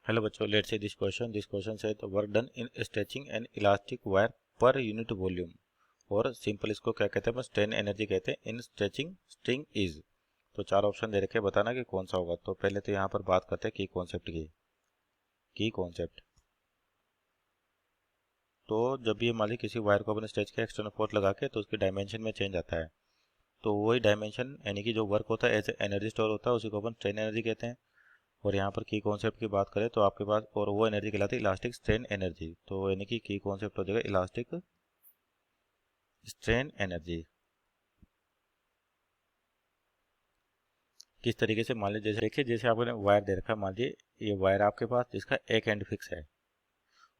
Hello बच्चों, let's see this question. This question से work done in stretching an elastic wire पर unit volume, और simple इसको क्या कहते हैं, स्ट्रेन एनर्जी कहते हैं, इन स्ट्रेचिंग स्ट्रिंग इज. तो चार ऑप्शन दे रखे हैं, बताना कि कौन सा होगा. तो पहले तो यहाँ पर बात करते हैं की कॉन्सेप्ट की. की कॉन्सेप्ट तो जब ये मान ली किसी वायर को अपने स्ट्रेच के एक्सटर्नल फोर्स लगा के तो उसकी डायमेंशन में चेंज आता है, तो वही डायमेंशन यानी कि जो वर्क होता है एज एनर्जी स्टोर होता है उसी को अपन स्ट्रेन एनर्जी कहते हैं. और यहाँ पर की कॉन्सेप्ट की बात करें तो आपके पास और वो एनर्जी कहलाती है इलास्टिक स्ट्रेन एनर्जी. तो यानी कि की कॉन्सेप्ट हो जाएगा इलास्टिक स्ट्रेन एनर्जी. किस तरीके से, मान लीजिए जैसे देखिए, जैसे आपने वायर दे रखा है, मान लीजिए ये वायर आपके पास जिसका एक एंड फिक्स है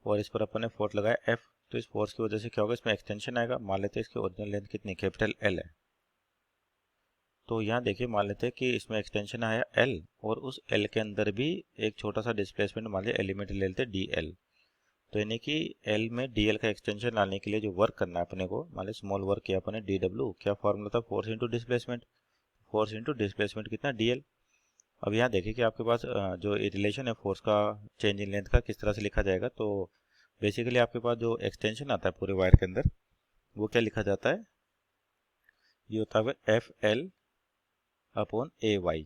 और इस पर अपन ने फोर्स लगाया एफ. तो इस फोर्स की वजह से क्या होगा, इसमें एक्सटेंशन आएगा. मान लेते हैं इसकी ओरिजिनल लेंथ कितनी, कैपिटल एल है. तो यहाँ देखिए, मान लेते हैं कि इसमें एक्सटेंशन आया एल और उस एल के अंदर भी एक छोटा सा डिस्प्लेसमेंट मान लीजिए एलिमेंट ले लेते हैं डी एल. तो यानी कि एल में डी एल का एक्सटेंशन लाने के लिए जो वर्क करना है अपने को, मान लीजिए स्मॉल वर्क किया अपने डी डब्ल्यू, क्या फॉर्मूला था, force into displacement. Force into displacement कितना, डी एल. अब यहाँ देखिए कि आपके पास जो रिलेशन है फोर्स का चेंज इन लेंथ का किस तरह से लिखा जाएगा. तो बेसिकली आपके पास जो एक्सटेंशन आता है पूरे वायर के अंदर वो क्या लिखा जाता है, ये होता है एफ एल अपॉन ए वाई.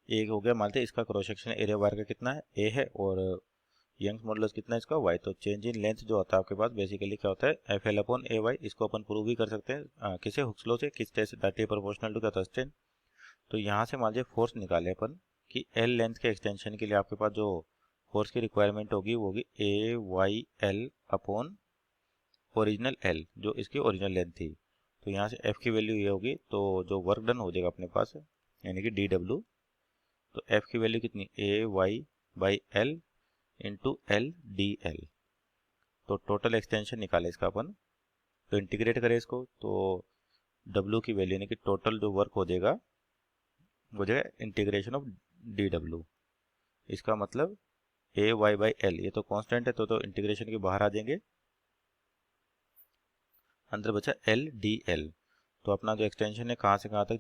ए हो गया, मानते हैं इसका क्रॉस सेक्शन एरिया वायर का कितना है, ए है, और यंग्स मॉडुलस कितना है इसका, वाई. तो चेंज इन लेंथ जो होता है आपके पास बेसिकली क्या होता है, एफ एल अपॉन ए वाई. इसको अपन प्रूव भी कर सकते हैं किसे, हुक्स लॉ से, किस test that is proportional to क्या था, स्ट्रेन. तो यहाँ से मान लीजिए फोर्स निकाले अपन कि एल लेंथ के एक्सटेंशन के लिए आपके पास जो फोर्स की रिक्वायरमेंट होगी वो होगी A Y L upon original L, जो इसकी ओरिजिनल लेंथ थी. तो यहाँ से एफ की वैल्यू ये होगी, तो जो वर्क डन हो जाएगा अपने पास यानी कि डी डब्ल्यू. तो एफ की वैल्यू कितनी, A Y by L into L D L. तो टोटल एक्सटेंशन निकाले इसका अपन, तो इंटीग्रेट करें इसको, तो डब्ल्यू की वैल्यू यानी कि टोटल जो वर्क हो जाएगा इंटीग्रेशन ऑफ डी डब्ल्यू. इसका मतलब ए वाई बाई एल, ये तो कांस्टेंट है तो इंटीग्रेशन के बाहर आ जाएंगे, अंदर बचा एल डी एल. तो अपना जो एक्सटेंशन है कहाँ से कहाँ तक,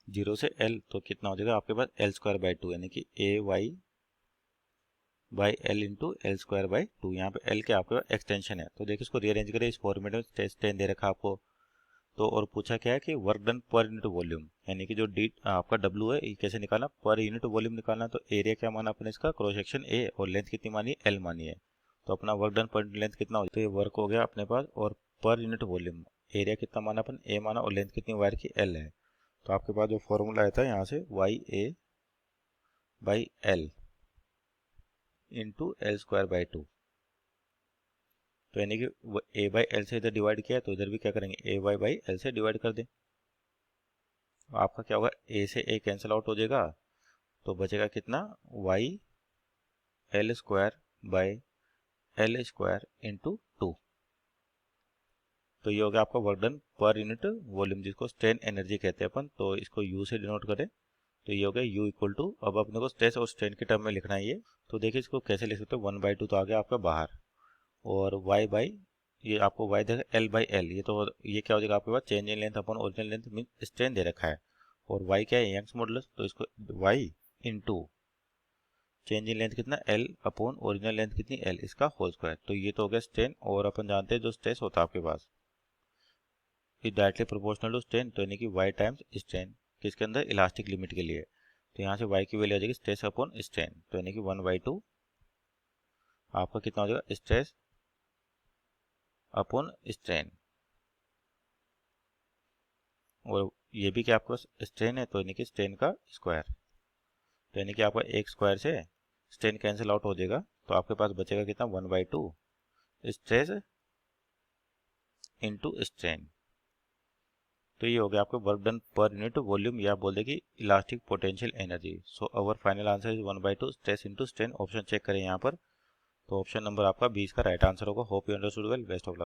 जीरो से एल, तो कितना हो जाएगा आपके पास एल स्क्वायर बाई टू, यानी कि A Y by L into L square by two. यहाँ पे एल के आपके पास एक्सटेंशन है. तो देखिए इसको रीअरेंज करें, इस फॉर्मेट में टेन दे रखा आपको. तो और पूछा क्या है कि वर्क डन पर यूनिट वॉल्यूम, यानी कि जो डी आपका डब्ल्यू है ये कैसे निकालना, पर यूनिट वॉल्यूम निकालना. तो एरिया क्या माना अपने इसका, क्रॉस सेक्शन ए, और लेंथ कितनी मानी, एल मानी है. तो अपना वर्क डन पर लेंथ कितना हो, तो ये वर्क हो गया अपने पास. और पर यूनिट वॉल्यूम एरिया कितना माना अपन, ए माना, और लेंथ कितनी वायर की, एल है. तो आपके पास जो फॉर्मूला आया था यहाँ से Y A by L into L square by two. तो यानी कि ए बाई एल से इधर डिवाइड किया है तो इधर भी क्या करेंगे, ए वाई बाई एल से डिवाइड कर दें. आपका क्या होगा, ए से ए कैंसिल आउट हो जाएगा, तो बचेगा कितना, Y L square by L square into two. तो ये हो गया आपका वर्क डन पर यूनिट वॉल्यूम, जिसको स्ट्रेन एनर्जी कहते हैं अपन. तो इसको यू से डिनोट करें, तो ये हो गया यू इक्वल टू, अब अपने को स्ट्रेस और स्ट्रेन के टर्म में लिखना है ये. तो देखिए इसको कैसे लिख सकते हो, वन बाई टू तो आ गया आपका बाहर, और वाई बाई, ये आपको वाई देगा एल बाई एल, ये तो ये क्या हो जाएगा आपके पास, change in length upon original length mean strain दे रखा है, और वाई क्या है, यंग्स मॉडुलस. तो इसको Y into change in length कितना, एल अपॉन ओरिजिनल लेंथ कितनी, एल, इसका होल स्क्वायर. तो ये तो हो गया स्ट्रेन. और अपन जानते हैं जो स्ट्रेस होता है आपके पास is directly proportional to strain, तो यानी कि वाई टाइम्स स्ट्रेन, किसके अंदर, इलास्टिक लिमिट के लिए. तो यहाँ से वाई की वैल्यू आ जाएगी स्ट्रेस अपॉन स्ट्रेन, तो यानी कि वन बाई टू आपका कितना हो जाएगा, स्ट्रेस अपॉन स्ट्रेन. और ये भी क्या आपका स्ट्रेन है, तो यानी कि स्ट्रेन का स्क्वायर. तो यानी कि आपका एक स्क्वायर से स्ट्रेन कैंसिल आउट हो जाएगा, तो आपके पास बचेगा कितना, one by two stress into strain. तो ये हो गया आपका वर्क डन पर यूनिट वॉल्यूम, या बोल दे कि elastic potential energy. So our final answer is one by two stress into strain. Option check करें यहाँ पर, तो ऑप्शन नंबर आपका 20 का राइट आंसर होगा. Hope you understood well, best of luck.